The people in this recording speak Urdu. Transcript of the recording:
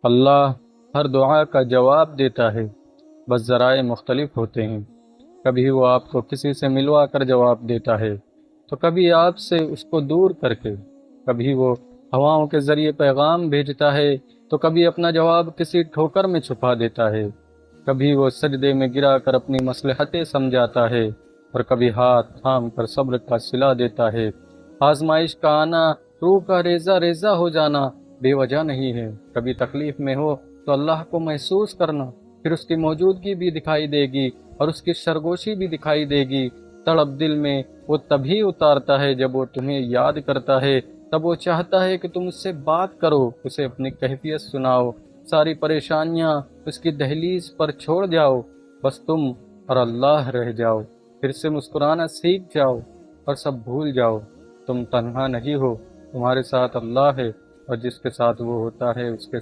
اللہ ہر دعا کا جواب دیتا ہے، بس ذرائع مختلف ہوتے ہیں۔ کبھی وہ آپ کو کسی سے ملوا کر جواب دیتا ہے تو کبھی آپ سے اس کو دور کر کے، کبھی وہ ہواؤں کے ذریعے پیغام بھیجتا ہے تو کبھی اپنا جواب کسی ٹھوکر میں چھپا دیتا ہے، کبھی وہ سجدے میں گرا کر اپنی مصلحتیں سمجھاتا ہے اور کبھی ہاتھ تھام کر صبر کا صلہ دیتا ہے۔ آزمائش کا آنا، روح کا ریزہ ریزہ ہو جانا بے وجہ نہیں ہے۔ کبھی تکلیف میں ہو تو اللہ کو محسوس کرنا، پھر اس کی موجودگی بھی دکھائی دے گی اور اس کی سرگوشی بھی دکھائی دے گی۔ تڑپ دل میں وہ تبھی اتارتا ہے جب وہ تمہیں یاد کرتا ہے، تب وہ چاہتا ہے کہ تم اس سے بات کرو، اسے اپنی کیفیت سناؤ، ساری پریشانیاں اس کی دہلیز پر چھوڑ جاؤ، بس تم اور اللہ رہ جاؤ، پھر سے مسکرانا سیکھ جاؤ اور سب بھول جاؤ۔ تم تنہا نہیں ہو، تمہارے ساتھ اللہ ہے، اور جس کے ساتھ وہ ہوتا ہے اس کے ساتھ